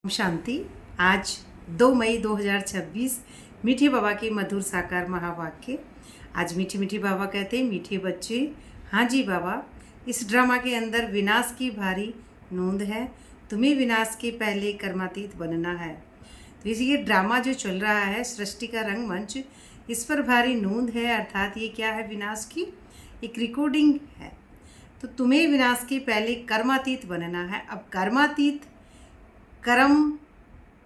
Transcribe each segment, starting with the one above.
शांति। आज 2 मई 2026 मीठे बाबा के मधुर साकार महावाक्य। आज मीठी मीठी बाबा कहते हैं, मीठे बच्चे, हाँ जी बाबा, इस ड्रामा के अंदर विनाश की भारी नोंद है। तुम्हें विनाश के पहले कर्मातीत बनना है। तो ये ड्रामा जो चल रहा है, सृष्टि का रंगमंच, इस पर भारी नोंद है। अर्थात ये क्या है? विनाश की एक रिकॉर्डिंग है। तो तुम्हें विनाश के पहले कर्मातीत बनना है। अब कर्मातीत, कर्म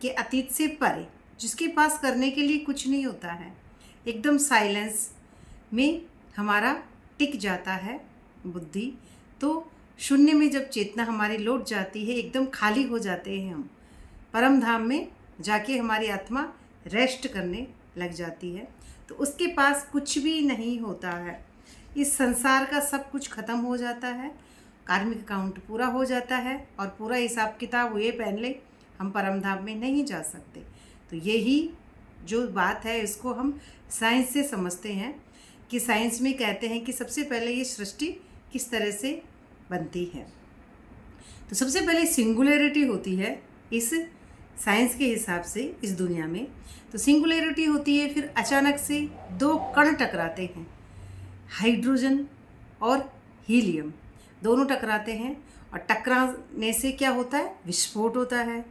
के अतीत से परे, जिसके पास करने के लिए कुछ नहीं होता है, एकदम साइलेंस में हमारा टिक जाता है बुद्धि। तो शून्य में जब चेतना हमारी लौट जाती है, एकदम खाली हो जाते हैं हम, परम धाम में जाके हमारी आत्मा रेस्ट करने लग जाती है। तो उसके पास कुछ भी नहीं होता है। इस संसार का सब कुछ खत्म हो जाता है, कार्मिक अकाउंट पूरा हो जाता है और पूरा हिसाब किताब हुए पहले हम परम धाम में नहीं जा सकते। तो यही जो बात है, इसको हम साइंस से समझते हैं कि साइंस में कहते हैं कि सबसे पहले ये सृष्टि किस तरह से बनती है। तो सबसे पहले सिंगुलैरिटी होती है इस साइंस के हिसाब से इस दुनिया में। तो सिंगुलैरिटी होती है, फिर अचानक से दो कण टकराते हैं, हाइड्रोजन और हीलियम दोनों टकराते हैं। और टकराने से क्या होता है? विस्फोट होता है।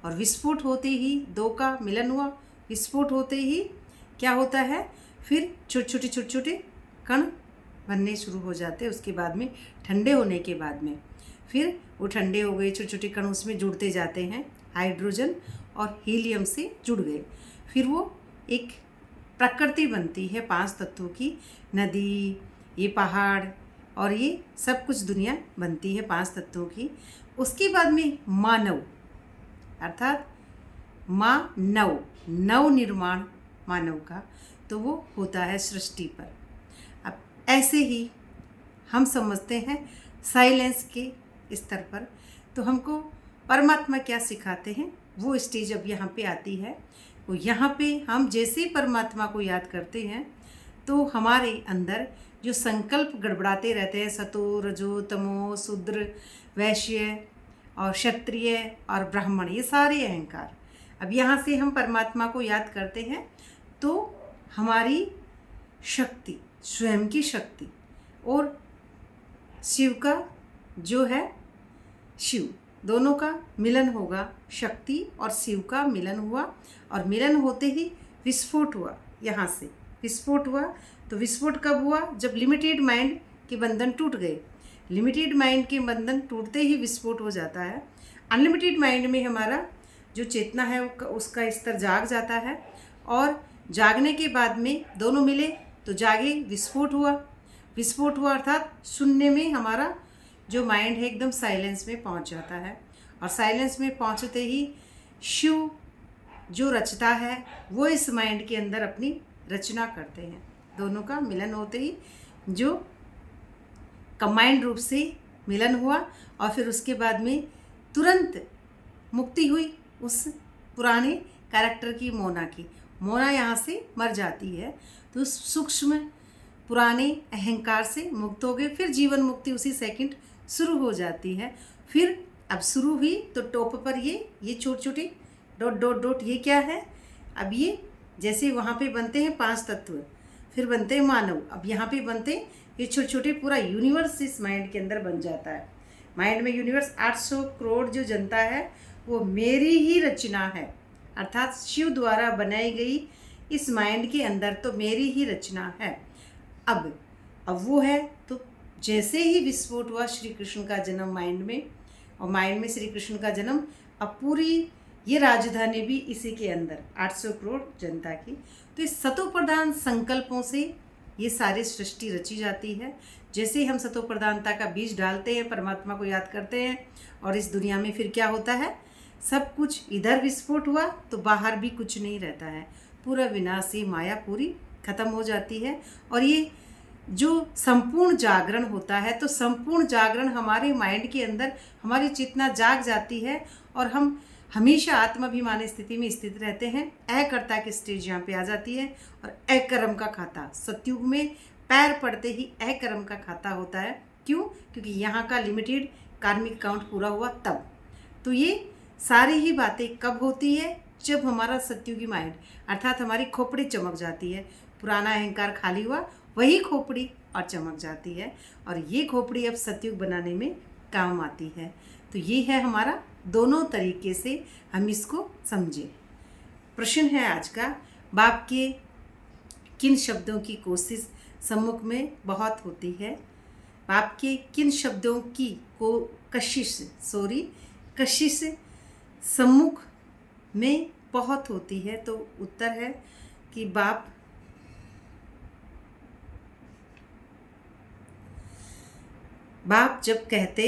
और विस्फोट होते ही दो का मिलन हुआ। विस्फोट होते ही क्या होता है? फिर छोटे छोटे कण बनने शुरू हो जाते हैं। उसके बाद में ठंडे होने के बाद में फिर वो ठंडे हो गए, छोटे छोटे कण उसमें जुड़ते जाते हैं, हाइड्रोजन और हीलियम से जुड़ गए। फिर वो एक प्रकृति बनती है 5 तत्वों की। नदी, ये पहाड़ और ये सब कुछ दुनिया बनती है 5 तत्वों की। उसके बाद में मानव, अर्थात नव निर्माण मानव का, तो वो होता है सृष्टि पर। अब ऐसे ही हम समझते हैं साइलेंस के स्तर पर। तो हमको परमात्मा क्या सिखाते हैं, वो स्टेज अब यहाँ पे आती है। तो यहाँ पे हम जैसे परमात्मा को याद करते हैं, तो हमारे अंदर जो संकल्प गड़बड़ाते रहते हैं, सतो रजो तमो, शूद्र वैश्य और क्षत्रिय और ब्राह्मण, ये सारे अहंकार, अब यहाँ से हम परमात्मा को याद करते हैं। तो हमारी शक्ति, स्वयं की शक्ति और शिव का जो है, शिव, दोनों का मिलन होगा। शक्ति और शिव का मिलन हुआ और मिलन होते ही विस्फोट हुआ। यहाँ से विस्फोट हुआ। तो विस्फोट कब हुआ? जब लिमिटेड माइंड के बंधन टूट गए। लिमिटेड माइंड के बंधन टूटते ही विस्फोट हो जाता है। अनलिमिटेड माइंड में हमारा जो चेतना है उसका स्तर जाग जाता है। और जागने के बाद में दोनों मिले तो जागे, विस्फोट हुआ। विस्फोट हुआ अर्थात शून्य में हमारा जो माइंड है एकदम साइलेंस में पहुंच जाता है। और साइलेंस में पहुंचते ही शिव जो रचता है वो इस माइंड के अंदर अपनी रचना करते हैं। दोनों का मिलन होते ही जो कंबाइंड रूप से मिलन हुआ और फिर उसके बाद में तुरंत मुक्ति हुई उस पुराने कैरेक्टर की, मोना की। मोना यहाँ से मर जाती है। तो उस सूक्ष्म पुराने अहंकार से मुक्त हो गए। फिर जीवन मुक्ति उसी सेकंड शुरू हो जाती है। फिर अब शुरू हुई तो टॉप पर ये छोटे छोटे डॉट डॉट डॉट, ये क्या है? अब ये जैसे वहाँ पे बनते हैं 5 तत्व, फिर बनते हैं मानव, अब यहाँ पे बनते हैं ये छोटे छोटे, पूरा यूनिवर्स इस माइंड के अंदर बन जाता है। माइंड में यूनिवर्स 800 करोड़ जो जनता है वो मेरी ही रचना है, अर्थात शिव द्वारा बनाई गई इस माइंड के अंदर तो मेरी ही रचना है। अब वो है। तो जैसे ही विस्फोट हुआ, श्री कृष्ण का जन्म माइंड में, और माइंड में श्री कृष्ण का जन्म, अब पूरी ये राजधानी भी इसी के अंदर 800 करोड़ जनता की। तो इस सतो प्रधान संकल्पों से ये सारी सृष्टि रची जाती है। जैसे हम सतो प्रधानता का बीज डालते हैं, परमात्मा को याद करते हैं, और इस दुनिया में फिर क्या होता है? सब कुछ, इधर विस्फोट हुआ तो बाहर भी कुछ नहीं रहता है। पूरा विनाशी माया पूरी खत्म हो जाती है। और ये जो संपूर्ण जागरण होता है, तो संपूर्ण जागरण हमारे माइंड के अंदर हमारी चेतना जाग जाती है और हम हमेशा आत्माभिमानी स्थिति में स्थित रहते हैं। अकर्ता की स्टेज यहाँ पे आ जाती है और अकर्म का खाता। सतयुग में पैर पड़ते ही अकर्म का खाता होता है। क्यों? क्योंकि यहाँ का लिमिटेड कार्मिक अकाउंट पूरा हुआ तब। तो ये सारी ही बातें कब होती है? जब हमारा सत्युगी माइंड अर्थात हमारी खोपड़ी चमक जाती है, पुराना अहंकार खाली हुआ, वही खोपड़ी और चमक जाती है, और ये खोपड़ी अब सत्युग बनाने में काम आती है। तो ये है हमारा, दोनों तरीके से हम इसको समझें। प्रश्न है आज का, बाप के किन शब्दों की कोशिश सम्मुख में बहुत होती है? बाप के किन शब्दों की को कशिश सम्मुख में बहुत होती है? तो उत्तर है कि बाप जब कहते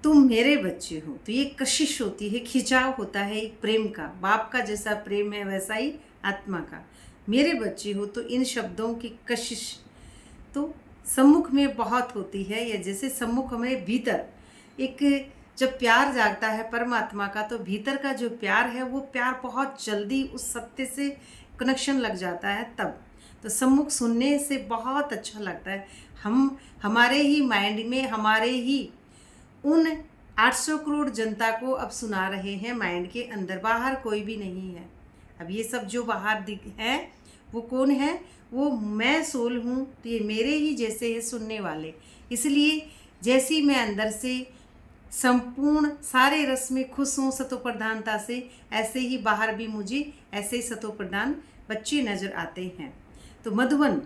तुम मेरे बच्चे हो, तो ये कशिश होती है, खिंचाव होता है एक प्रेम का। बाप का जैसा प्रेम है वैसा ही आत्मा का। मेरे बच्चे हो, तो इन शब्दों की कशिश तो सम्मुख में बहुत होती है। या जैसे सम्मुख हमें भीतर एक जब प्यार जागता है परमात्मा का, तो भीतर का जो प्यार है वो प्यार बहुत जल्दी उस सत्य से कनेक्शन लग जाता है। तब तो सम्मुख सुनने से बहुत अच्छा लगता है। हम हमारे ही माइंड में, हमारे ही उन 800 करोड़ जनता को अब सुना रहे हैं माइंड के अंदर, बाहर कोई भी नहीं है। अब ये सब जो बाहर दिख है वो कौन है? वो मैं सोल हूँ, तो ये मेरे ही जैसे है सुनने वाले। इसलिए जैसी मैं अंदर से संपूर्ण सारे रस में खुश हूँ सतो प्रधानता से, ऐसे ही बाहर भी मुझे ऐसे ही सतो प्रधान बच्चे नजर आते हैं। तो मधुबन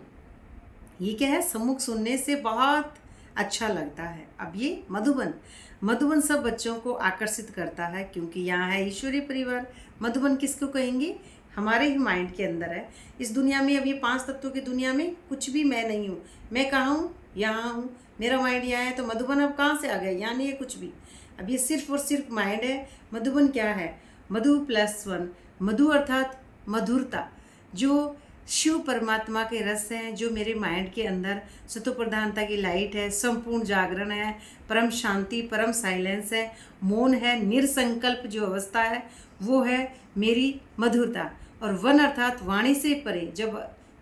ये क्या है? सम्मुख सुनने से बहुत अच्छा लगता है। अब ये मधुबन सब बच्चों को आकर्षित करता है, क्योंकि यहाँ है ईश्वरीय परिवार। मधुबन किसको कहेंगे? हमारे ही माइंड के अंदर है। इस दुनिया में, अब ये 5 तत्वों की दुनिया में कुछ भी मैं नहीं हूँ। मैं कहाँ हूँ? यहाँ हूँ। मेरा माइंड यहाँ है, तो मधुबन अब कहाँ से आ गया? यहाँ नहीं है कुछ भी। अब ये सिर्फ और सिर्फ माइंड है। मधुबन क्या है? मधु +1। मधु अर्थात मधुरता, जो शिव परमात्मा के रस हैं, जो मेरे माइंड के अंदर सतो प्रधानता की लाइट है, संपूर्ण जागरण है, परम शांति, परम साइलेंस है, मौन है, निरसंकल्प जो अवस्था है वो है मेरी मधुरता। और वन अर्थात वाणी से परे जब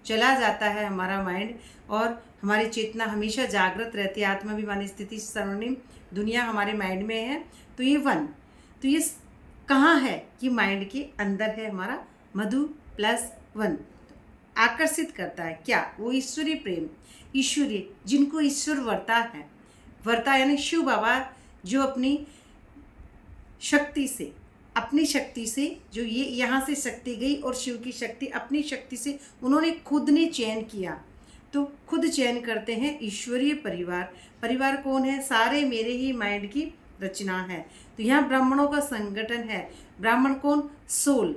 चला जाता है हमारा माइंड, और हमारी चेतना हमेशा जागृत रहती है, आत्माभिमानी स्थिति स्वर्णिम दुनिया हमारे माइंड में है, तो ये वन। तो ये कहाँ है? कि माइंड के अंदर है हमारा मधु +1। आकर्षित करता है क्या? वो ईश्वरीय प्रेम, ईश्वरीय, जिनको ईश्वर वर्ता यानी शिव बाबा, जो अपनी शक्ति से जो ये यहाँ से शक्ति गई, और शिव की शक्ति अपनी शक्ति से उन्होंने खुद ने चयन किया। तो खुद चयन करते हैं ईश्वरीय परिवार कौन है? सारे मेरे ही माइंड की रचना है। तो यहाँ ब्राह्मणों का संगठन है। ब्राह्मण कौन? सोल।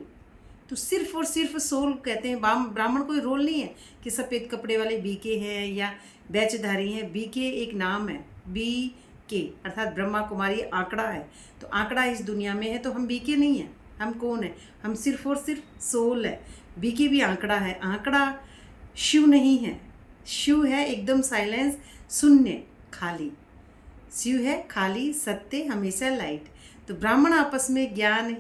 तो सिर्फ और सिर्फ सोल कहते हैं। ब्राह्मण कोई रोल नहीं है कि सफ़ेद कपड़े वाले बीके हैं या बैचधारी हैं। बीके एक नाम है, बीके अर्थात ब्रह्मा कुमारी आंकड़ा है। तो आंकड़ा इस दुनिया में है, तो हम बीके नहीं हैं। हम कौन है? हम सिर्फ और सिर्फ सोल है। बीके भी आंकड़ा है। आंकड़ा शिव नहीं है। शिव है एकदम साइलेंस, शून्य, खाली। शिव है खाली, सत्य, हमेशा लाइट। तो ब्राह्मण आपस में ज्ञान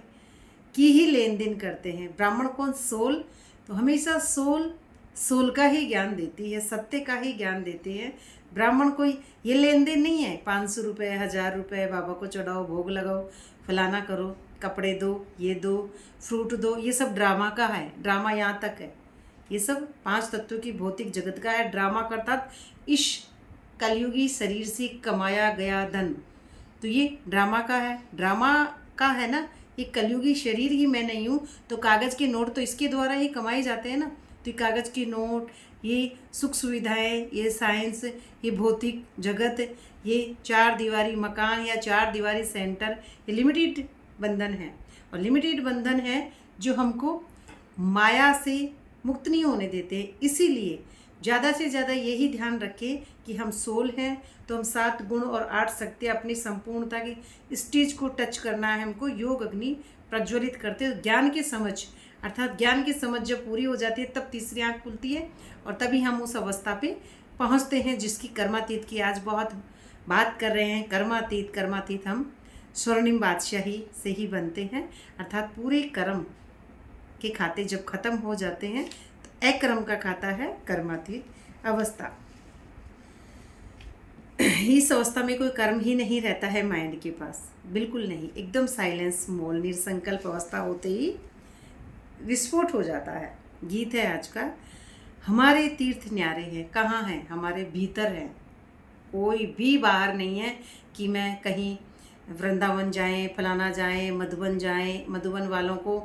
की ही लेन देन करते हैं। ब्राह्मण कौन? सोल। तो हमेशा सोल का ही ज्ञान देती है, सत्य का ही ज्ञान देते हैं। ब्राह्मण कोई ये लेन देन नहीं है 500 रुपये, 1000 रुपये, बाबा को चढ़ाओ, भोग लगाओ, फलाना करो, कपड़े दो, ये दो, फ्रूट दो। ये सब ड्रामा का है। ड्रामा यहाँ तक है। ये सब 5 तत्वों की भौतिक जगत का है। ड्रामा का अर्थात इस कलयुगी शरीर से कमाया गया धन, तो ये ड्रामा का है। ड्रामा का है ना, ये कलयुगी शरीर ही मैं नहीं हूँ। तो कागज़ के नोट तो इसके द्वारा ही कमाए जाते हैं ना। तो ये कागज़ के नोट, ये सुख सुविधाएं, ये साइंस, ये भौतिक जगत, ये 4 दीवारी मकान या 4 दीवारी सेंटर, ये लिमिटेड बंधन है। और लिमिटेड बंधन है जो हमको माया से मुक्त नहीं होने देते। इसीलिए ज़्यादा से ज़्यादा यही ध्यान रखें कि हम सोल हैं, तो हम 7 गुण और 8 शक्ति अपनी संपूर्णता की स्टेज को टच करना है हमको। योग अग्नि प्रज्वलित करते हैं। ज्ञान की समझ अर्थात ज्ञान की समझ जब पूरी हो जाती है, तब तीसरी आँख खुलती है, और तभी हम उस अवस्था पे पहुँचते हैं जिसकी कर्मातीत की आज बहुत बात कर रहे हैं। कर्मातीत हम स्वर्णिम बादशाही से ही बनते हैं। अर्थात पूरे कर्म के खाते जब खत्म हो जाते हैं, तो अकर्म का खाता है कर्मातीत अवस्था। इस अवस्था में कोई कर्म ही नहीं रहता है माइंड के पास, बिल्कुल नहीं। एकदम साइलेंस, मौन, निर्संकल्प अवस्था होते ही विस्फोट हो जाता है। गीत है आज का, हमारे तीर्थ न्यारे हैं। कहाँ हैं? हमारे भीतर हैं। कोई भी बाहर नहीं है कि मैं कहीं वृंदावन जाएं, फलाना जाएं, मधुबन जाएं। मधुबन वालों को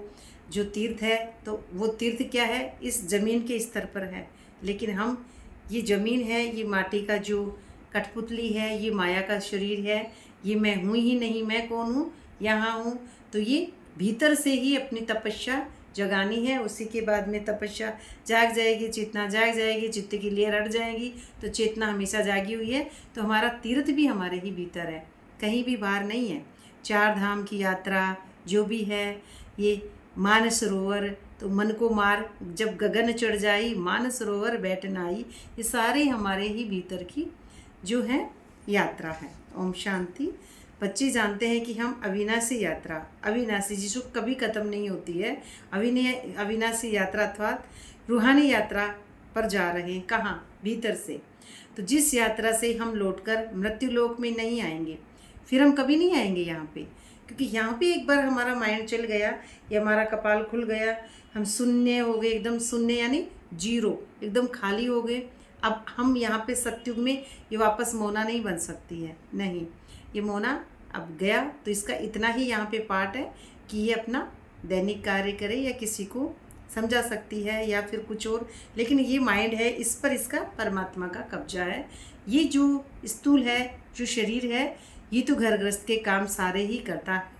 जो तीर्थ है, तो वो तीर्थ क्या है? इस ज़मीन के स्तर पर है। लेकिन हम, ये ज़मीन है, ये माटी का जो कठपुतली है, ये माया का शरीर है, ये मैं हूँ ही नहीं। मैं कौन हूँ? यहाँ हूँ। तो ये भीतर से ही अपनी तपस्या जगानी है। उसी के बाद में तपस्या जाग जाएगी, चेतना जाग जाएगी, चित्त की लेयर हट जाएगी, तो चेतना हमेशा जागी हुई है। तो हमारा तीर्थ भी हमारे ही भीतर है, कहीं भी बाहर नहीं है। चार धाम की यात्रा जो भी है, ये मानसरोवर, तो मन को मार जब गगन चढ़ जाई, मानसरोवर बैठ न आई, ये सारे हमारे ही भीतर की जो है यात्रा है। ओम शांति। बच्चे जानते हैं कि हम अविनाशी यात्रा, अविनाशी जिसको कभी ख़त्म नहीं होती है, अविनाशी यात्रा अर्थात रूहानी यात्रा पर जा रहे हैं। कहाँ? भीतर से। तो जिस यात्रा से हम लौटकर मृत्यु लोक में नहीं आएंगे, फिर हम कभी नहीं आएंगे यहाँ पे, क्योंकि यहाँ पे एक बार हमारा माइंड चल गया या हमारा कपाल खुल गया, हम शून्य हो गए, एकदम शून्य यानी जीरो, एकदम खाली हो गए। अब हम यहाँ पे सत्युग में ये वापस मोना नहीं बन सकती है, नहीं। ये मोना अब गया, तो इसका इतना ही यहाँ पे पार्ट है कि ये अपना दैनिक कार्य करे या किसी को समझा सकती है या फिर कुछ और, लेकिन ये माइंड है, इस पर इसका परमात्मा का कब्जा है। ये जो स्थूल है, जो शरीर है, ये तो घर गृहस्थ के काम सारे ही करता है।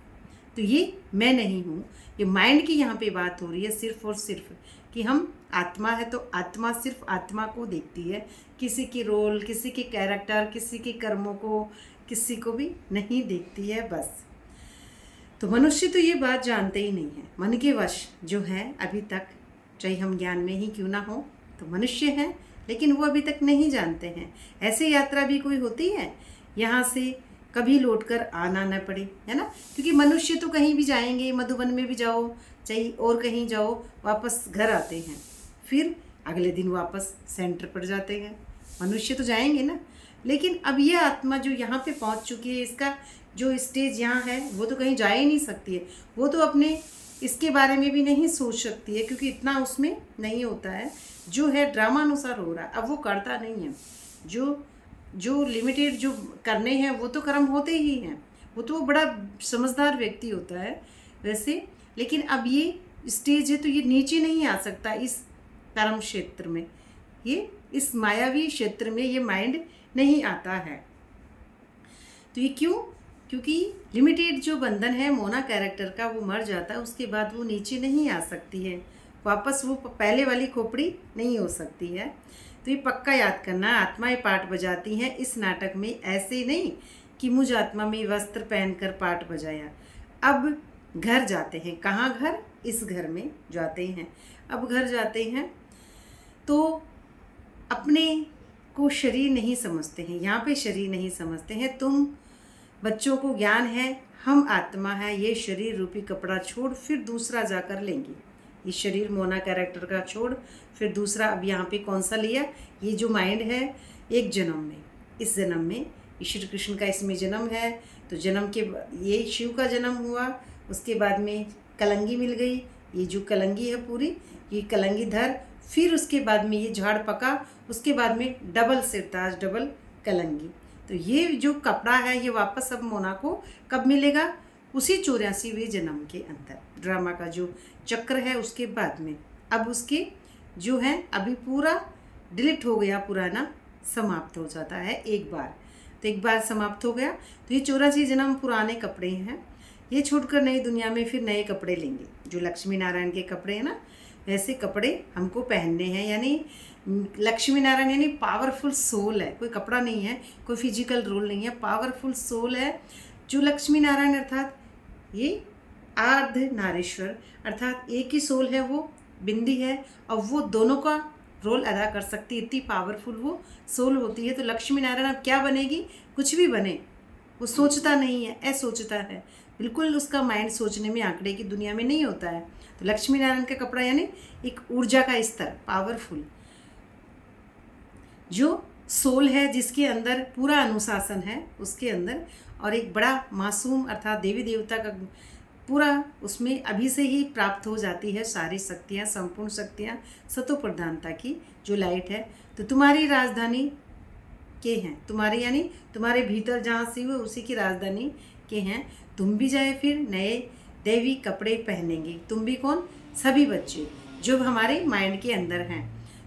तो ये मैं नहीं हूँ, ये माइंड की यहाँ पे बात हो रही है सिर्फ और सिर्फ कि हम आत्मा है, तो आत्मा सिर्फ आत्मा को देखती है, किसी की रोल, किसी के कैरेक्टर, किसी के कर्मों को, किसी को भी नहीं देखती है बस। तो मनुष्य तो ये बात जानते ही नहीं है। मन के वश जो है अभी तक, चाहे हम ज्ञान में ही क्यों ना हो, तो मनुष्य हैं, लेकिन वो अभी तक नहीं जानते हैं। ऐसे यात्रा भी कोई होती है यहाँ से कभी लौटकर आना न पड़े, है ना। क्योंकि मनुष्य तो कहीं भी जाएंगे, मधुबन में भी जाओ, चाहे और कहीं जाओ, वापस घर आते हैं, फिर अगले दिन वापस सेंटर पर जाते हैं। मनुष्य तो जाएंगे ना, लेकिन अब ये आत्मा जो यहाँ पे पहुँच चुकी है, इसका जो स्टेज यहाँ है, वो तो कहीं जा ही नहीं सकती है। वो तो अपने इसके बारे में भी नहीं सोच सकती है, क्योंकि इतना उसमें नहीं होता है। जो है ड्रामा अनुसार हो रहा है, अब वो करता नहीं है। जो लिमिटेड जो करने हैं वो तो कर्म होते ही हैं, वो तो बड़ा समझदार व्यक्ति होता है वैसे। लेकिन अब ये स्टेज है, तो ये नीचे नहीं आ सकता इस कर्म क्षेत्र में, ये इस मायावी क्षेत्र में ये माइंड नहीं आता है। तो ये क्यों? क्योंकि लिमिटेड जो बंधन है मोना कैरेक्टर का, वो मर जाता है, उसके बाद वो नीचे नहीं आ सकती है वापस, वो पहले वाली खोपड़ी नहीं हो सकती है। तो ये पक्का याद करना, आत्माएं पाठ बजाती हैं इस नाटक में, ऐसे नहीं कि मुझ आत्मा में वस्त्र पहनकर पाठ बजाया। अब घर जाते हैं, कहाँ घर? इस घर में जाते हैं। अब घर जाते हैं तो अपने को शरीर नहीं समझते हैं, यहाँ पे शरीर नहीं समझते हैं। तुम बच्चों को ज्ञान है, हम आत्मा है, ये शरीर रूपी कपड़ा छोड़ फिर दूसरा जाकर लेंगे। ये शरीर मोना कैरेक्टर का छोड़ फिर दूसरा, अब यहाँ पे कौन सा लिया? ये जो माइंड है, एक जन्म में, इस जन्म में श्री कृष्ण का इसमें जन्म है, तो जन्म के ये शिव का जन्म हुआ, उसके बाद में कलंगी मिल गई, ये जो कलंगी है पूरी, ये कलंगी धर, फिर उसके बाद में ये झाड़ पका, उसके बाद में डबल सिरताज, डबल कलंगी। तो ये जो कपड़ा है ये वापस अब मोना को कब मिलेगा? उसी 84वें जन्म के अंदर, ड्रामा का जो चक्र है उसके बाद में। अब उसके जो है अभी पूरा डिलीट हो गया, पुराना समाप्त हो जाता है एक बार। तो एक बार समाप्त हो गया, तो ये 84 जन्म पुराने कपड़े हैं, ये छोड़कर नई दुनिया में फिर नए कपड़े लेंगे, जो लक्ष्मी नारायण के कपड़े हैं ना, वैसे कपड़े हमको पहनने हैं। यानी लक्ष्मी नारायण यानी पावरफुल सोल है, कोई कपड़ा नहीं है, कोई फिजिकल रोल नहीं है, पावरफुल सोल है जो लक्ष्मी नारायण, अर्थात ये अर्ध नारीश्वर, अर्थात एक ही सोल है, वो बिंदी है, और वो दोनों का रोल अदा कर सकती है, इतनी पावरफुल वो सोल होती है। तो लक्ष्मी नारायण अब क्या बनेगी? कुछ भी बने, वो सोचता नहीं है, असोचता है, बिल्कुल उसका माइंड सोचने में, आंकड़े की दुनिया में नहीं होता है। तो लक्ष्मी नारायण का कपड़ा यानी एक ऊर्जा का स्तर, पावरफुल, जो सोल है जिसके अंदर पूरा अनुशासन है उसके अंदर, और एक बड़ा मासूम अर्थात देवी देवता का पूरा उसमें अभी से ही प्राप्त हो जाती है सारी शक्तियाँ, संपूर्ण शक्तियाँ, सतो प्रधानता की जो लाइट है। तो तुम्हारी राजधानी के हैं, तुम्हारे यानी तुम्हारे भीतर जहाँ से हुए उसी की राजधानी के हैं। तुम भी जाए फिर नए दैवी कपड़े पहनेंगे, तुम भी कौन, सभी बच्चे जो हमारे माइंड के अंदर हैं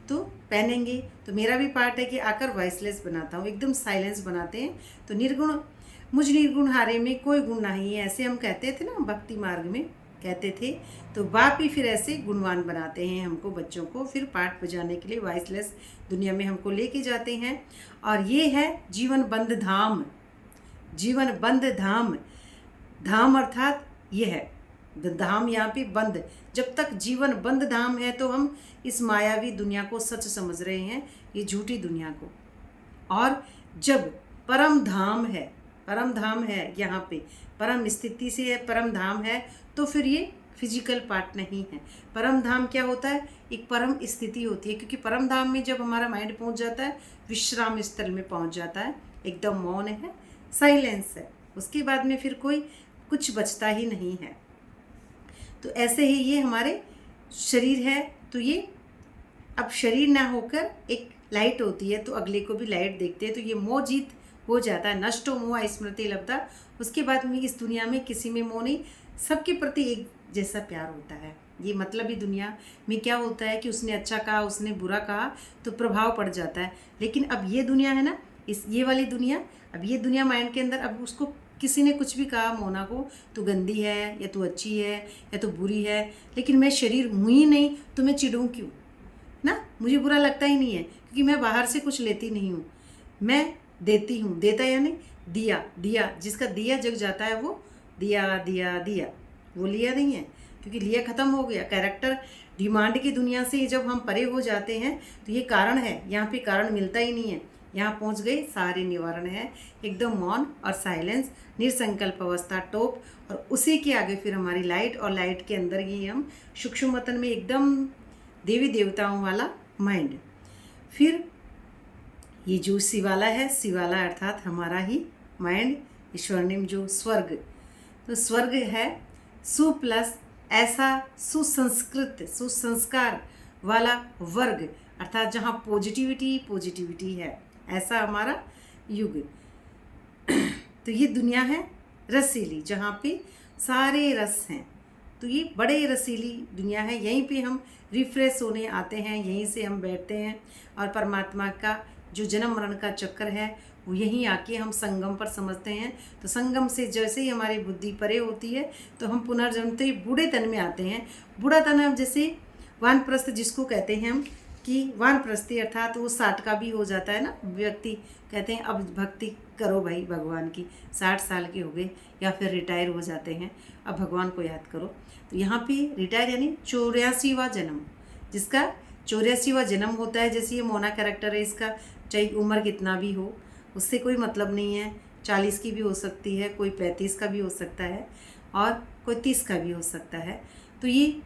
तो पहनेंगे। तो मेरा भी पार्ट है कि आकर वॉइसलेस बनाता हूँ, एकदम साइलेंस बनाते हैं। तो निर्गुण, मुझ निर्गुण हारे में कोई गुण नहीं है, ऐसे हम कहते थे ना, भक्ति मार्ग में कहते थे। तो बाप ही फिर ऐसे गुणवान बनाते हैं हमको, बच्चों को, फिर पाठ बजाने के लिए वॉइसलेस दुनिया में हमको लेके जाते हैं। और ये है जीवन बंद धाम, जीवन बंद धाम, धाम अर्थात ये है धाम, यहाँ पे बंद, जब तक जीवन बंद धाम है तो हम इस मायावी दुनिया को सच समझ रहे हैं, ये झूठी दुनिया को। और जब परम धाम है, परम धाम है यहाँ पे, परम स्थिति से है, परम धाम है, तो फिर ये फिजिकल पार्ट नहीं है। परम धाम क्या होता है, एक परम स्थिति होती है, क्योंकि परम धाम में जब हमारा माइंड पहुँच जाता है, विश्राम स्थल में पहुँच जाता है, एकदम मौन है, साइलेंस है, उसके बाद में फिर कोई कुछ बचता ही नहीं है। तो ऐसे ही ये हमारे शरीर है, तो ये अब शरीर ना होकर एक लाइट होती है, तो अगले को भी लाइट देखते हैं, तो ये मोह जीत हो जाता है। नष्टो मोह स्मृति लब्धा, उसके बाद में इस दुनिया में किसी में मोह नहीं, सबके प्रति एक जैसा प्यार होता है। ये मतलब ही दुनिया में क्या होता है कि उसने अच्छा कहा, उसने बुरा कहा तो प्रभाव पड़ जाता है। लेकिन अब ये दुनिया है ना, इस ये वाली दुनिया, अब ये दुनिया माइंड के अंदर, अब उसको किसी ने कुछ भी कहा मोना को, तो गंदी है या तो अच्छी है या तो बुरी है, लेकिन मैं शरीर हूँ ही नहीं, तो मैं चिढ़ूँ क्यों ना, मुझे बुरा लगता ही नहीं है, क्योंकि मैं बाहर से कुछ लेती नहीं हूँ, मैं देती हूँ। देता यानी दिया, दिया जिसका दिया जग जाता है वो दिया दिया दिया, वो लिया नहीं है, क्योंकि लिया ख़त्म हो गया। कैरेक्टर डिमांड की दुनिया से जब हम परे हो जाते हैं तो ये कारण है, यहाँ पे कारण मिलता ही नहीं है, यहाँ पहुँच गए सारे निवारण है, एकदम मौन और साइलेंस, निरसंकल्प अवस्था टॉप, और उसी के आगे फिर हमारी लाइट, और लाइट के अंदर ही हम सूक्ष्म मतन में एकदम देवी देवताओं वाला माइंड। फिर ये जो शिवाला है, शिवाला अर्थात हमारा ही माइंड, स्वर्णिम जो स्वर्ग, तो स्वर्ग है सु प्लस ऐसा सुसंस्कृत सुसंस्कार वाला वर्ग, अर्थात जहाँ पॉजिटिविटी पॉजिटिविटी है, ऐसा हमारा युग। तो ये दुनिया है रसीली, जहाँ पे सारे रस हैं, तो ये बड़े रसीली दुनिया है। यहीं पे हम रिफ्रेश होने आते हैं, यहीं से हम बैठते हैं, और परमात्मा का जो जन्म मरण का चक्कर है वो यहीं आके हम संगम पर समझते हैं। तो संगम से जैसे ही हमारी बुद्धि परे होती है तो हम पुनर्जन्मते ही बूढ़े तन में आते हैं। बूढ़ा तन हम जैसे वानप्रस्थ जिसको कहते हैं हम, कि वानप्रस्थी अर्थात वो 60 का भी हो जाता है ना व्यक्ति, कहते हैं अब भक्ति करो भाई भगवान की, 60 साल के हो गए या फिर रिटायर हो जाते हैं, अब भगवान को याद करो। तो यहाँ पे रिटायर यानी 84वां जन्म, जिसका 84वां जन्म होता है। जैसे ये मोना कैरेक्टर है, इसका चाहे उम्र कितना भी हो उससे कोई मतलब नहीं है, 40 की भी हो सकती है, कोई 35 का भी हो सकता है, और कोई 30 का भी हो सकता है। तो ये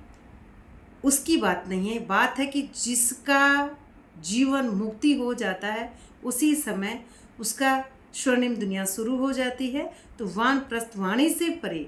उसकी बात नहीं है, बात है कि जिसका जीवन मुक्ति हो जाता है उसी समय उसका स्वर्णिम दुनिया शुरू हो जाती है। तो वानप्रस्थ वाणी से परे,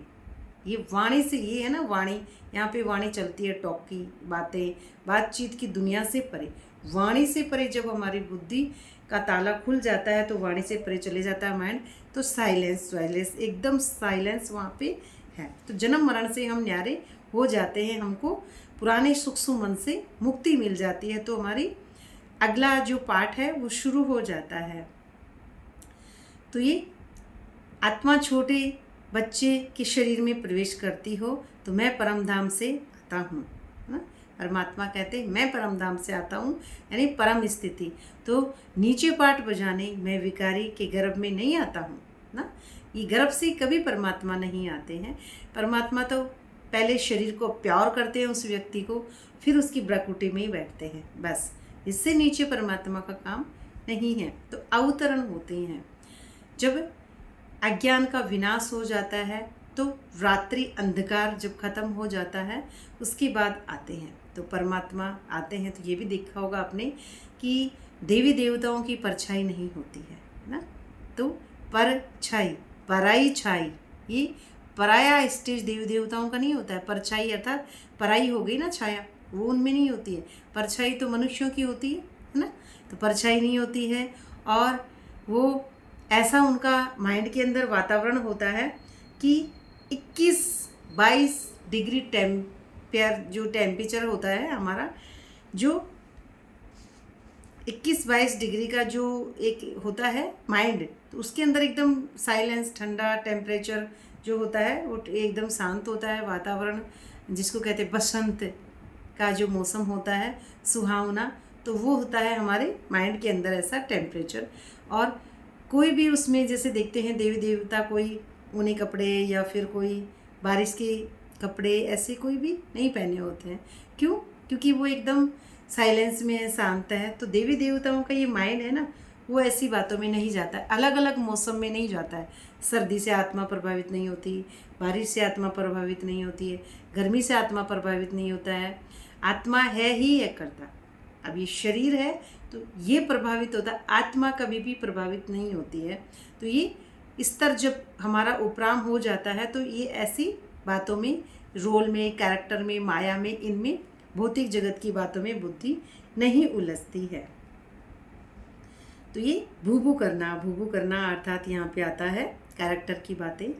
ये वाणी से, ये है ना वाणी, यहाँ पे वाणी चलती है, टॉक की बातें, बातचीत की दुनिया से परे, वाणी से परे जब हमारी बुद्धि का ताला खुल जाता है तो वाणी से परे चले जाता है माइंड, तो साइलेंस, साइलेंस, एकदम साइलेंस वहाँ पे है। तो जन्म मरण से हम न्यारे हो जाते हैं, हमको पुराने सूक्ष्म मन से मुक्ति मिल जाती है। तो हमारी अगला जो पार्ट है वो शुरू हो जाता है। तो ये आत्मा छोटे बच्चे के शरीर में प्रवेश करती हो तो मैं परम धाम से आता हूँ ना, परमात्मा कहते मैं परम धाम से आता हूँ, यानी परम स्थिति। तो नीचे पाठ बजाने मैं विकारी के गर्भ में नहीं आता हूँ ना, ये गर्भ से कभी परमात्मा नहीं आते हैं। परमात्मा तो पहले शरीर को प्यार करते हैं उस व्यक्ति को, फिर उसकी ब्रकुटी में ही बैठते हैं, बस। इससे नीचे परमात्मा का काम नहीं है। तो अवतरण होते हैं जब अज्ञान का विनाश हो जाता है, तो रात्रि अंधकार जब खत्म हो जाता है उसके बाद आते हैं, तो परमात्मा आते हैं। तो ये भी देखा होगा आपने कि देवी देवताओं की परछाई नहीं होती है ना। तो परछाई, पराई छाई, ये पराया स्टेज देवी देवताओं का नहीं होता है। परछाई अर्थात पराई हो गई ना छाया, वो उनमें नहीं होती है। परछाई तो मनुष्यों की होती है ना, तो परछाई नहीं होती है। और वो ऐसा उनका माइंड के अंदर वातावरण होता है कि 21-22 डिग्री जो टेम्परेचर होता है हमारा, जो 21-22 डिग्री का जो एक होता है माइंड, तो उसके अंदर एकदम साइलेंस, ठंडा टेम्परेचर जो होता है वो एकदम शांत होता है वातावरण, जिसको कहते हैं बसंत का जो मौसम होता है सुहावना, तो वो होता है हमारे माइंड के अंदर ऐसा टेम्परेचर। और कोई भी उसमें जैसे देखते हैं देवी देवता कोई ऊनी कपड़े या फिर कोई बारिश के कपड़े ऐसे कोई भी नहीं पहने होते हैं। क्यों? क्योंकि वो एकदम साइलेंस में है, शांत है। तो देवी देवताओं का ये माइंड है ना, वो ऐसी बातों में नहीं जाता है, अलग अलग मौसम में नहीं जाता है। सर्दी से आत्मा प्रभावित नहीं होती, बारिश से आत्मा प्रभावित नहीं होती है, गर्मी से आत्मा प्रभावित नहीं होता है। आत्मा है ही है करता। अब ये शरीर है तो ये प्रभावित होता है, आत्मा कभी भी प्रभावित नहीं होती है। तो ये स्तर जब हमारा उपराम हो जाता है तो ये ऐसी बातों में, रोल में, कैरेक्टर में, माया में, इनमें भौतिक जगत की बातों में बुद्धि नहीं उलझती है। तो ये भूभू करना अर्थात यहाँ पे आता है कैरेक्टर की बातें।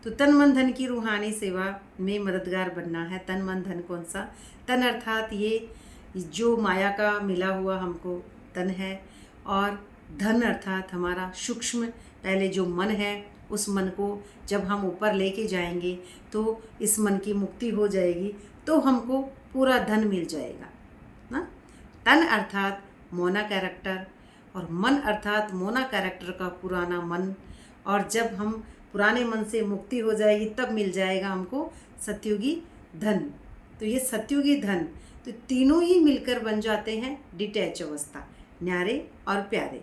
तो तन मन धन की रूहानी सेवा में मददगार बनना है। तन मन धन कौन सा? तन अर्थात ये जो माया का मिला हुआ हमको तन है, और धन अर्थात हमारा सूक्ष्म पहले जो मन है, उस मन को जब हम ऊपर लेके जाएंगे तो इस मन की मुक्ति हो जाएगी, तो हमको पूरा धन मिल जाएगा ना। तन अर्थात मोना कैरेक्टर, और मन अर्थात मोना कैरेक्टर का पुराना मन, और जब हम पुराने मन से मुक्ति हो जाएगी तब मिल जाएगा हमको सतयुगी धन। तो ये सतयुगी धन, तो तीनों ही मिलकर बन जाते हैं डिटैच अवस्था, न्यारे और प्यारे।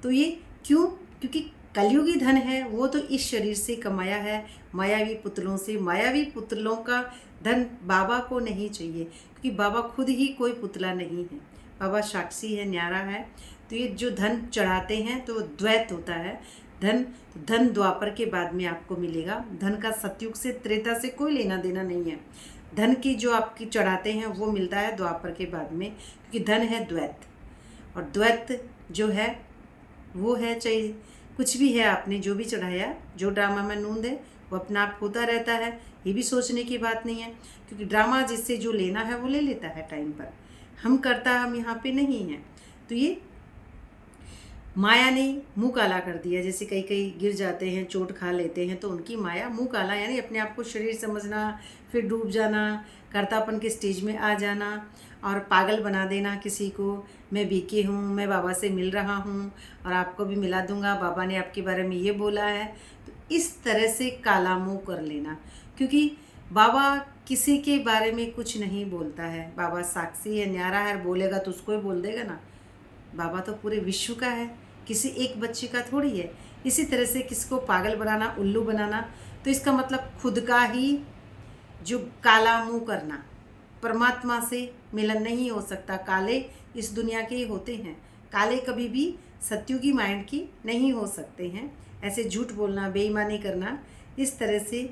तो ये क्यों? क्योंकि कलयुगी धन है वो तो इस शरीर से कमाया है, मायावी पुतलों से। मायावी पुतलों का धन बाबा को नहीं चाहिए, क्योंकि बाबा खुद ही कोई पुतला नहीं है, बाबा साक्षी है, न्यारा है। तो ये जो धन चढ़ाते हैं तो द्वैत होता है धन। तो धन द्वापर के बाद में आपको मिलेगा। धन का सतयुग से, त्रेता से कोई लेना देना नहीं है। धन की जो आपकी चढ़ाते हैं वो मिलता है द्वापर के बाद में, क्योंकि धन है द्वैत, और द्वैत जो है वो है, चाहे कुछ भी है आपने जो भी चढ़ाया, जो ड्रामा में नूंद है वो अपना आप होता रहता है। ये भी सोचने की बात नहीं है, क्योंकि ड्रामा जिससे जो लेना है वो ले लेता है टाइम पर, हम यहाँ पे नहीं हैं। तो ये माया ने मुंह काला कर दिया। जैसे कई कई गिर जाते हैं, चोट खा लेते हैं, तो उनकी माया मुंह काला, यानी अपने आप को शरीर समझना, फिर डूब जाना, कर्तापन के स्टेज में आ जाना, और पागल बना देना किसी को। मैं बीके हूँ, मैं बाबा से मिल रहा हूँ और आपको भी मिला दूँगा, बाबा ने आपके बारे में ये बोला है। तो इस तरह से काला मुँह कर लेना, क्योंकि बाबा किसी के बारे में कुछ नहीं बोलता है। बाबा साक्षी है, न्यारा है, बोलेगा तो उसको ही बोल देगा ना। बाबा तो पूरे विश्व का है, किसी एक बच्चे का थोड़ी है। इसी तरह से किसको पागल बनाना, उल्लू बनाना, तो इसका मतलब खुद का ही जो काला मुंह करना। परमात्मा से मिलन नहीं हो सकता। काले इस दुनिया के ही होते हैं, काले कभी भी सतयुगी माइंड की नहीं हो सकते हैं। ऐसे झूठ बोलना, बेईमानी करना, इस तरह से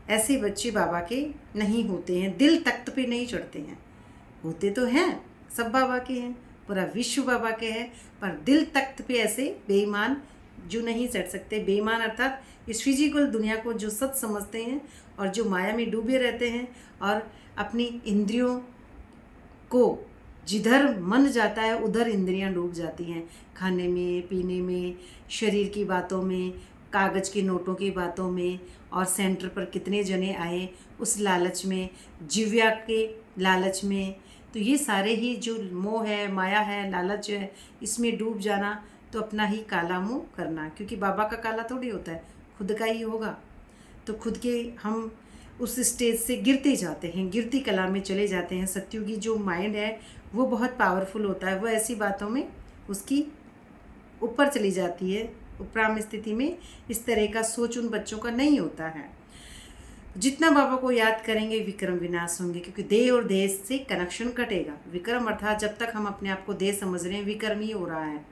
ऐसे बच्चे बाबा के नहीं होते हैं। दिल तख्त पे नहीं चढ़ते हैं, होते तो हैं, सब बाबा के हैं, पूरा विश्व बाबा के है, पर दिल तख्त पे ऐसे बेईमान जो नहीं चढ़ सकते। बेईमान अर्थात इस फिजिकल दुनिया को जो सच समझते हैं और जो माया में डूबे रहते हैं, और अपनी इंद्रियों को जिधर मन जाता है उधर इंद्रियां डूब जाती हैं, खाने में, पीने में, शरीर की बातों में, कागज़ के नोटों की बातों में, और सेंटर पर कितने जने आए उस लालच में, जिव्या के लालच में। तो ये सारे ही जो मोह है, माया है, लालच है, इसमें डूब जाना, तो अपना ही काला मुँह करना। क्योंकि बाबा का काला थोड़ी होता है, खुद का ही होगा। तो खुद के हम उस स्टेज से गिरते जाते हैं, गिरती कला में चले जाते हैं। सत्युगी जो माइंड है वो बहुत पावरफुल होता है, वो ऐसी बातों में उसकी ऊपर चली जाती है। उपराम स्थिति में इस तरह का सोच उन बच्चों का नहीं होता है। जितना बाबा को याद करेंगे विक्रम विनाश होंगे, क्योंकि देह और देश से कनेक्शन कटेगा। विक्रम अर्थात जब तक हम अपने आप को देह समझ रहे हैं, विक्रम ही हो रहा है।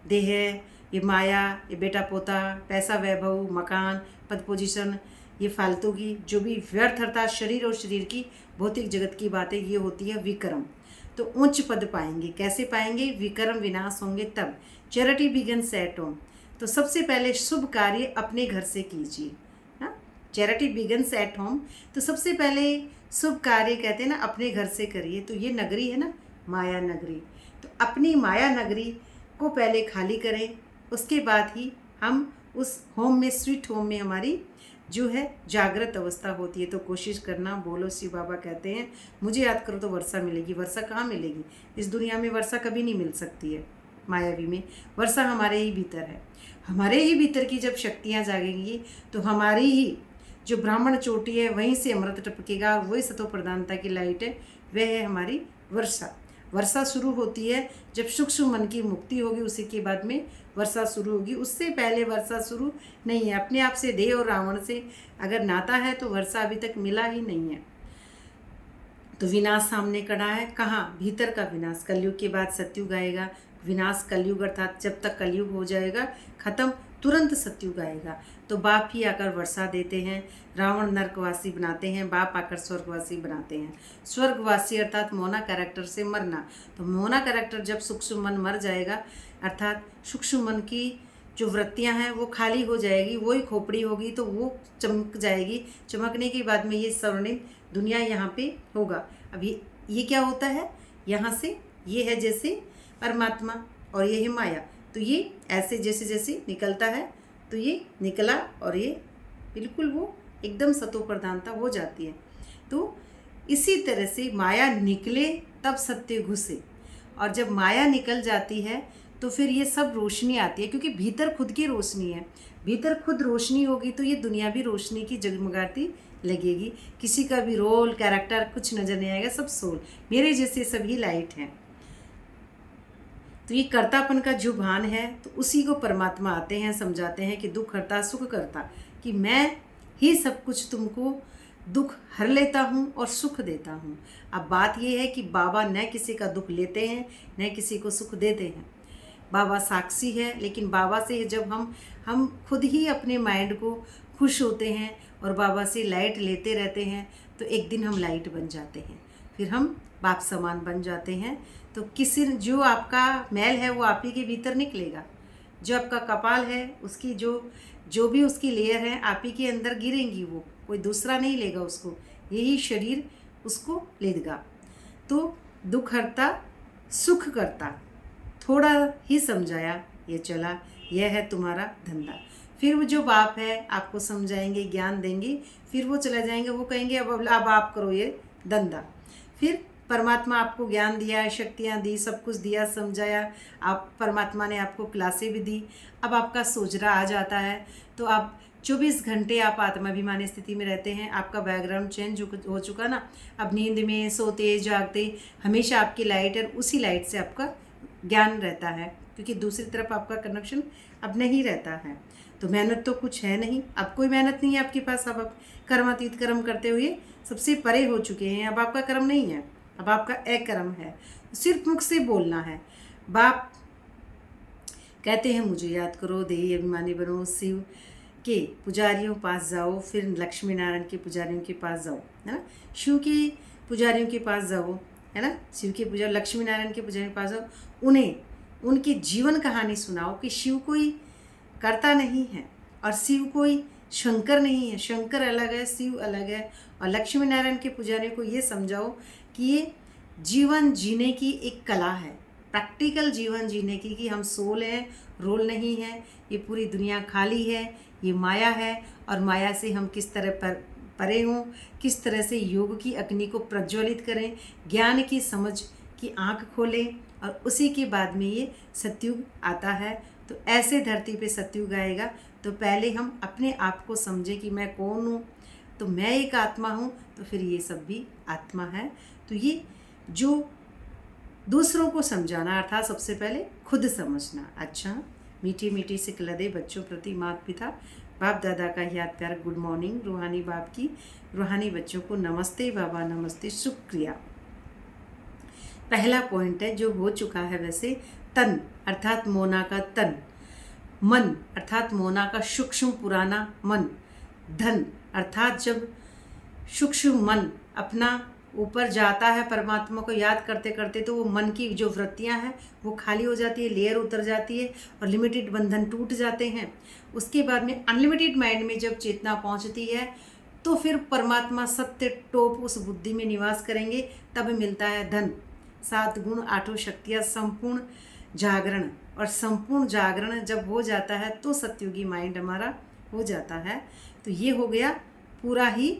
देह है ये माया, ये बेटा पोता, पैसा, वैभव, मकान, पद, पोजीशन, ये फालतू की जो भी व्यर्थ अर्थात शरीर और शरीर की भौतिक जगत की बातें, ये होती है विक्रम। तो उच्च पद पाएंगे। कैसे पाएंगे? विक्रम विनाश होंगे तब। Charity begins at home. तो सबसे पहले शुभ कार्य अपने घर से कीजिए। हाँ, चैरिटी बिगिन्स एट होम। तो सबसे पहले शुभ कार्य कहते हैं ना, अपने घर से करिए। तो ये नगरी है ना, माया नगरी। तो अपनी माया नगरी को पहले खाली करें, उसके बाद ही हम उस होम में, स्वीट होम में हमारी जो है जागृत अवस्था होती है। तो कोशिश करना, बोलो शिव बाबा कहते हैं मुझे याद करो तो वर्षा मिलेगी। वर्षा कहाँ मिलेगी? इस दुनिया में वर्षा कभी नहीं मिल सकती है। मायावी में वर्षा हमारे ही भीतर है। हमारे ही भीतर की जब शक्तियाँ जागेंगी तो हमारी ही जो ब्राह्मण चोटी है वहीं से अमृत टपकेगा, और वही सतो प्रधानता की लाइट है, वह है हमारी वर्षा। वर्षा शुरू होती है जब सूक्ष्म मन की मुक्ति होगी, उसी के बाद में वर्षा शुरू होगी। उससे पहले वर्षा शुरू नहीं है। अपने आप से, देह और रावण से अगर नाता है तो वर्षा अभी तक मिला ही नहीं है। तो विनाश सामने खड़ा है। कहाँ? भीतर का विनाश। कलयुग के बाद सतयुग आएगा। विनाश कलयुग अर्थात जब तक कलयुग हो जाएगा खत्म, तुरंत सतयुग आएगा। तो बाप ही आकर वर्षा देते हैं, रावण नरकवासी बनाते हैं, बाप आकर स्वर्गवासी बनाते हैं। स्वर्गवासी अर्थात मोना कैरेक्टर से मरना। तो मोना कैरेक्टर जब सूक्ष्म मन मर जाएगा, अर्थात सूक्ष्म मन की जो वृत्तियां हैं वो खाली हो जाएगी, वही खोपड़ी होगी, तो वो चमक जाएगी। चमकने के बाद में ये स्वर्णिम दुनिया यहाँ पे होगा। अभी ये क्या होता है? यहाँ से ये है जैसे परमात्मा और ये है माया। तो ये ऐसे जैसे जैसे निकलता है तो ये निकला, और ये बिल्कुल वो एकदम सतो प्रधानता हो जाती है। तो इसी तरह से माया निकले तब सत्य घुसे, और जब माया निकल जाती है तो फिर ये सब रोशनी आती है, क्योंकि भीतर खुद की रोशनी है। भीतर खुद रोशनी होगी तो ये दुनिया भी रोशनी की जगमगाती लगेगी। किसी का भी रोल, कैरेक्टर कुछ नज़र नहीं आएगा, सब सोल। मेरे जैसे सभी लाइट हैं। तो ये कर्तापन का जो भान है, तो उसी को परमात्मा आते हैं, समझाते हैं कि दुख हरता सुख करता, कि मैं ही सब कुछ तुमको दुख हर लेता हूँ और सुख देता हूँ। अब बात ये है कि बाबा न किसी का दुख लेते हैं, न किसी को सुख देते हैं। बाबा साक्षी है, लेकिन बाबा से जब हम खुद ही अपने माइंड को खुश होते हैं और बाबा से लाइट लेते रहते हैं, तो एक दिन हम लाइट बन जाते हैं, फिर हम बाप समान बन जाते हैं। तो किसी जो आपका मैल है वो आप ही के भीतर निकलेगा। जो आपका कपाल है उसकी जो भी उसकी लेयर है आप ही के अंदर गिरेंगी, वो कोई दूसरा नहीं लेगा उसको, यही शरीर उसको लेगा। तो दुख हरता सुख करता, थोड़ा ही समझाया ये चला, यह है तुम्हारा धंधा। फिर वो जो बाप है आपको समझाएंगे, ज्ञान देंगे, फिर वो चला जाएंगे, वो कहेंगे अब आप करो ये धंधा। फिर परमात्मा आपको ज्ञान दिया, शक्तियाँ दी, सब कुछ दिया, समझाया, आप परमात्मा ने आपको क्लासें भी दी। अब आपका सोजरा आ जाता है, तो आप 24 घंटे आप आत्माभिमानी स्थिति में रहते हैं। आपका बैकग्राउंड चेंज हो चुका ना। अब नींद में, सोते जागते हमेशा आपकी लाइट है, उसी लाइट से आपका ज्ञान रहता है, क्योंकि दूसरी तरफ आपका कनेक्शन अब नहीं रहता है। तो मेहनत तो कुछ है नहीं, अब कोई मेहनत नहीं है आपके पास। अब आप कर्मातीत कर्म करते हुए सबसे परे हो चुके हैं। अब आपका कर्म नहीं है, अब आपका अकर्म है, सिर्फ मुख से बोलना है। बाप कहते हैं मुझे याद करो, देही अभिमानी बनो, शिव के पुजारियों पास जाओ, फिर लक्ष्मी नारायण के पुजारियों के पास जाओ, है ना। शिव के पुजारियों के पास जाओ, है ना, शिव के पुजारी, लक्ष्मी नारायण के पुजारियों के पास जाओ, उन्हें उनकी जीवन कहानी सुनाओ कि शिव कोई करता नहीं है और शिव कोई शंकर नहीं है। शंकर अलग है, शिव अलग है। और लक्ष्मी नारायण के पुजारियों को ये समझाओ कि ये जीवन जीने की एक कला है, प्रैक्टिकल जीवन जीने की, कि हम सोल हैं, रोल नहीं है। ये पूरी दुनिया खाली है, ये माया है, और माया से हम किस तरह परे हों, किस तरह से योग की अग्नि को प्रज्वलित करें, ज्ञान की समझ की आँख खोलें, और उसी के बाद में ये सतयुग आता है। तो ऐसे धरती पे सतयुग आएगा, तो पहले हम अपने आप को समझें कि मैं कौन हूँ। तो मैं एक आत्मा हूँ, तो फिर ये सब भी आत्मा है। तो ये जो दूसरों को समझाना, अर्थात सबसे पहले खुद समझना। अच्छा, मीठी मीठी सिकलदे बच्चों प्रति माता पिता, बाप दादा का याद प्यार गुड मॉर्निंग, रूहानी बाप की रूहानी बच्चों को नमस्ते बाबा, नमस्ते, शुक्रिया। पहला पॉइंट है जो हो चुका है वैसे, तन अर्थात मोना का तन, मन अर्थात मोना का सूक्ष्म पुराना मन, धन अर्थात जब सूक्ष्म मन अपना ऊपर जाता है परमात्मा को याद करते करते, तो वो मन की जो वृत्तियां हैं वो खाली हो जाती है, लेयर उतर जाती है और लिमिटेड बंधन टूट जाते हैं। उसके बाद में अनलिमिटेड माइंड में जब चेतना पहुंचती है तो फिर परमात्मा सत्य टोप उस बुद्धि में निवास करेंगे, तब मिलता है धन, 7 गुण 8 शक्तियाँ, संपूर्ण जागरण। और संपूर्ण जागरण जब हो जाता है तो सतयुगी माइंड हमारा हो जाता है। तो ये हो गया पूरा ही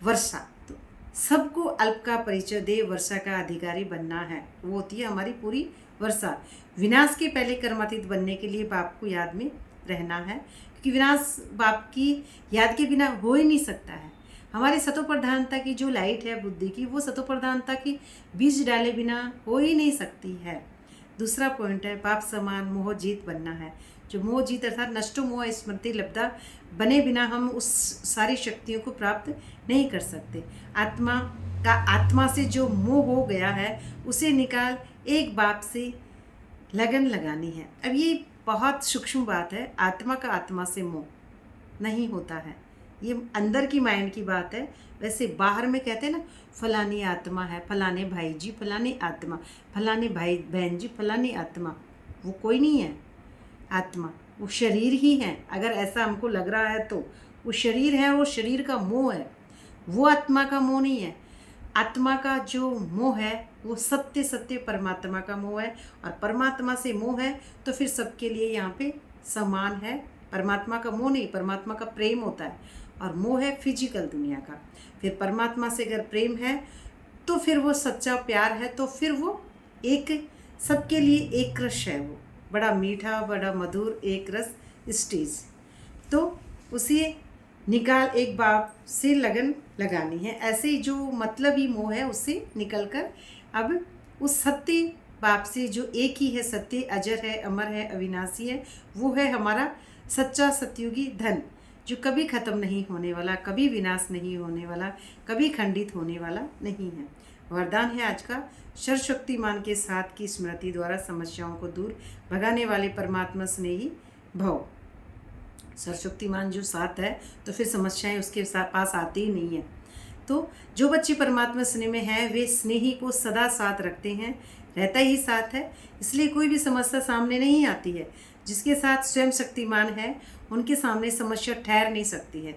वर्षा। तो सबको अल्प का परिचय दे, वर्षा का अधिकारी बनना है, वो होती है हमारी पूरी वर्षा। विनाश के पहले कर्मातीत बनने के लिए बाप को याद में रहना है, क्योंकि विनाश बाप की याद के बिना हो ही नहीं सकता है। हमारी सतो प्रधानता की जो लाइट है बुद्धि की, वो सतो प्रधानता की बीज डाले बिना हो ही नहीं सकती है। दूसरा पॉइंट है बाप समान मोह जीत बनना है। जो मोह जीत अर्थात नष्टो मोह स्मृति लब्धा बने बिना हम उस सारी शक्तियों को प्राप्त नहीं कर सकते। आत्मा से जो मोह हो गया है उसे निकाल एक बाप से लगन लगानी है। अब ये बहुत सूक्ष्म बात है, आत्मा का आत्मा से मोह नहीं होता है, ये अंदर की माइंड की बात है। वैसे बाहर में कहते हैं ना, फलानी आत्मा है, फलाने भाई जी फलानी आत्मा, फलाने भाई बहन जी फलानी आत्मा, वो कोई नहीं है आत्मा, वो शरीर ही है। अगर ऐसा हमको लग रहा है तो वो शरीर है, वो शरीर का मोह है, वो आत्मा का मोह नहीं है। आत्मा का जो मोह है वो सत्य सत्य परमात्मा का मोह है, और परमात्मा से मोह है तो फिर सबके लिए यहाँ पे समान है। परमात्मा का मोह नहीं, परमात्मा का प्रेम होता है, और मोह है फिजिकल दुनिया का। फिर परमात्मा से अगर प्रेम है तो फिर वो सच्चा प्यार है, तो फिर वो एक सबके लिए एक रस है, वो बड़ा मीठा बड़ा मधुर एक रस स्टेज। तो उसे निकाल एक बाप से लगन लगानी है। ऐसे ही जो मतलब ही मोह है उससे निकलकर अब उस सत्य बाप से जो एक ही है, सत्य अजर है, अमर है, अविनाशी है, वो है हमारा सच्चा सतयुगी धन, जो कभी ख़त्म नहीं होने वाला, कभी विनाश नहीं होने वाला, कभी खंडित होने वाला नहीं है। वरदान है आज का, सर्वशक्तिमान के साथ की स्मृति द्वारा समस्याओं को दूर भगाने वाले परमात्मा स्नेही भव। सर्वशक्तिमान जो साथ है तो फिर समस्याएं उसके पास आती ही नहीं है। तो जो बच्चे परमात्मा स्नेह में हैं वे स्नेही को सदा साथ रखते हैं, रहता ही साथ है, इसलिए कोई भी समस्या सामने नहीं आती है। जिसके साथ स्वयं शक्तिमान है उनके सामने समस्या ठहर नहीं सकती है।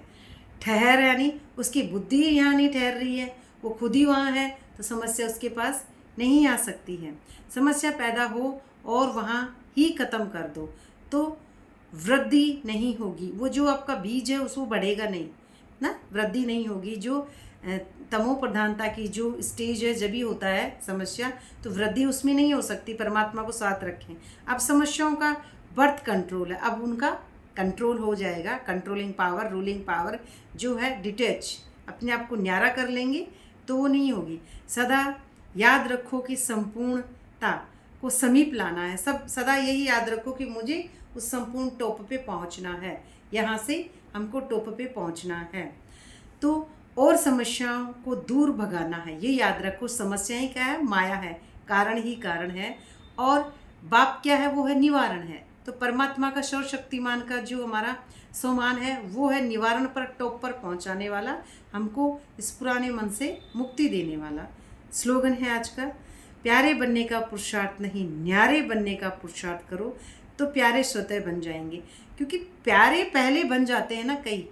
ठहर यानी उसकी बुद्धि यहाँ नहीं ठहर रही है, वो खुद ही वहाँ है, तो समस्या उसके पास नहीं आ सकती है। समस्या पैदा हो और वहाँ ही ख़त्म कर दो तो वृद्धि नहीं होगी। वो जो आपका बीज है उसको बढ़ेगा नहीं ना, वृद्धि नहीं होगी। जो तमो प्रधानता की जो स्टेज है जब भी होता है समस्या, तो वृद्धि उसमें नहीं हो सकती। परमात्मा को साथ रखें। अब समस्याओं का बर्थ कंट्रोल है, अब उनका कंट्रोल हो जाएगा। कंट्रोलिंग पावर, रूलिंग पावर जो है डिटैच, अपने आप को न्यारा कर लेंगे तो वो नहीं होगी। सदा याद रखो कि संपूर्णता को समीप लाना है। सब सदा यही याद रखो कि मुझे उस संपूर्ण टॉप पे पहुंचना है, यहाँ से हमको टॉप पे पहुंचना है। तो और समस्याओं को दूर भगाना है, ये याद रखो। समस्याएं क्या है? माया है, कारण ही कारण है, और बाप क्या है? वो है निवारण है। तो परमात्मा का सर्वशक्तिमान का जो हमारा सम्मान है वो है निवारण पर, टॉप पर पहुंचाने वाला, हमको इस पुराने मन से मुक्ति देने वाला। स्लोगन है आज का, प्यारे बनने का पुरुषार्थ नहीं, न्यारे बनने का पुरुषार्थ करो तो प्यारे स्वतः बन जाएंगे। क्योंकि प्यारे पहले बन जाते हैं ना कई,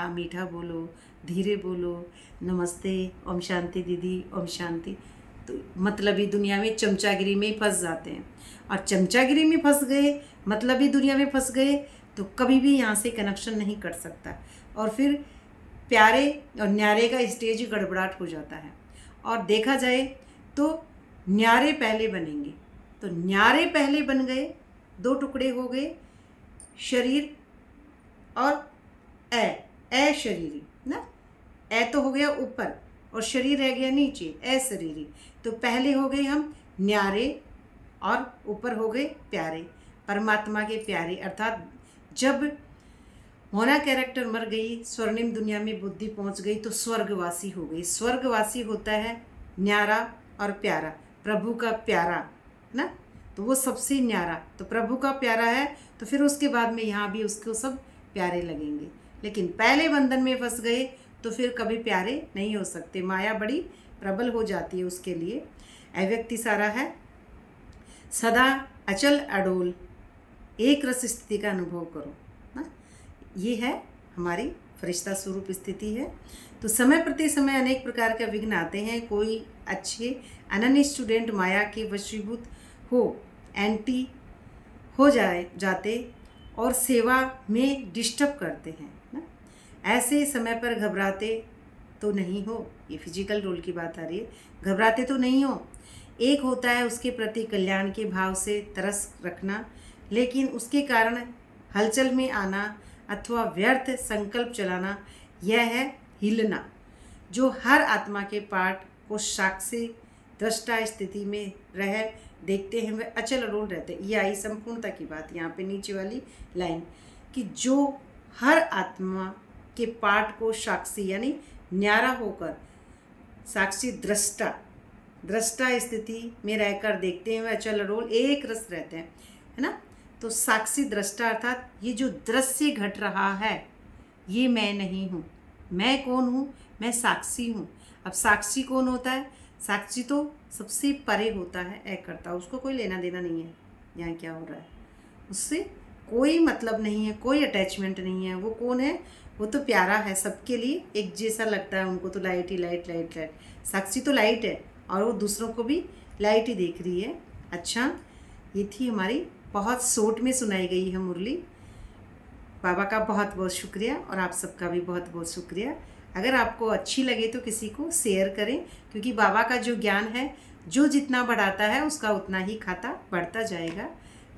मीठा बोलो, धीरे बोलो, नमस्ते, ओम शांति दीदी, ओम शांति। तो मतलबी दुनिया में चमचागिरी में ही फंस जाते हैं, और चमचागिरी में फंस गए, मतलबी दुनिया में फंस गए तो कभी भी यहाँ से कनेक्शन नहीं कर सकता, और फिर प्यारे और न्यारे का स्टेज गड़बड़ाहट हो जाता है। और देखा जाए तो न्यारे पहले बनेंगे, तो न्यारे पहले बन गए, 2 टुकड़े हो गए, शरीर और ए शरीरी ना, ए तो हो गया ऊपर और शरीर रह गया नीचे, ए शरीरी। तो पहले हो गए हम न्यारे और ऊपर हो गए प्यारे, परमात्मा के प्यारे। अर्थात जब मोना कैरेक्टर मर गई, स्वर्णिम दुनिया में बुद्धि पहुंच गई तो स्वर्गवासी हो गई। स्वर्गवासी होता है न्यारा और प्यारा, प्रभु का प्यारा ना, तो वो सबसे न्यारा, तो प्रभु का प्यारा है, तो फिर उसके बाद में यहाँ भी उसको सब प्यारे लगेंगे। लेकिन पहले बंधन में फंस गए तो फिर कभी प्यारे नहीं हो सकते, माया बड़ी प्रबल हो जाती है उसके लिए। अव्यक्ति सारा है, सदा अचल अडोल एक रस स्थिति का अनुभव करो ना, ये है हमारी फरिश्ता स्वरूप स्थिति है। तो समय प्रति समय अनेक प्रकार के विघ्न आते हैं। कोई अच्छे अनन्य स्टूडेंट माया के वशीभूत हो, एंटी हो जाते और सेवा में डिस्टर्ब करते हैं ना, ऐसे समय पर घबराते तो नहीं हो। ये फिजिकल रोल की बात आ रही है, घबराते तो नहीं हो। एक होता है उसके प्रति कल्याण के भाव से तरस रखना, लेकिन उसके कारण हलचल में आना अथवा व्यर्थ संकल्प चलाना, यह है हिलना। जो हर आत्मा के पाठ को साक्षी दृष्टा स्थिति में रह देखते हैं, वे अचल अडोल रहते हैं। ये आई संपूर्णता की बात यहाँ पे नीचे वाली लाइन, कि जो हर आत्मा के पाठ को साक्षी यानी न्यारा होकर साक्षी दृष्टा स्थिति में रहकर देखते हैं, वे अचल अडोल एक रस रहते हैं, है ना। तो साक्षी दृष्टा अर्थात ये जो दृश्य घट रहा है ये मैं नहीं हूँ। मैं कौन हूँ? मैं साक्षी हूँ। अब साक्षी कौन होता है? साक्षी तो सबसे परे होता है, अकर्ता, उसको कोई लेना देना नहीं है यहाँ क्या हो रहा है, उससे कोई मतलब नहीं है, कोई अटैचमेंट नहीं है। वो कौन है? वो तो प्यारा है, सबके लिए एक जैसा लगता है, उनको तो लाइट ही लाइट। साक्षी तो लाइट है और वो दूसरों को भी लाइट ही देख रही है। अच्छा, ये थी हमारी बहुत शॉर्ट में सुनाई गई है मुरली। बाबा का बहुत बहुत शुक्रिया और आप सबका भी बहुत बहुत शुक्रिया। अगर आपको अच्छी लगे तो किसी को शेयर करें, क्योंकि बाबा का जो ज्ञान है, जो जितना बढ़ाता है उसका उतना ही खाता बढ़ता जाएगा।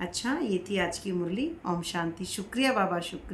अच्छा, ये थी आज की मुरली। ओम शांति। शुक्रिया बाबा, शुक्रिया।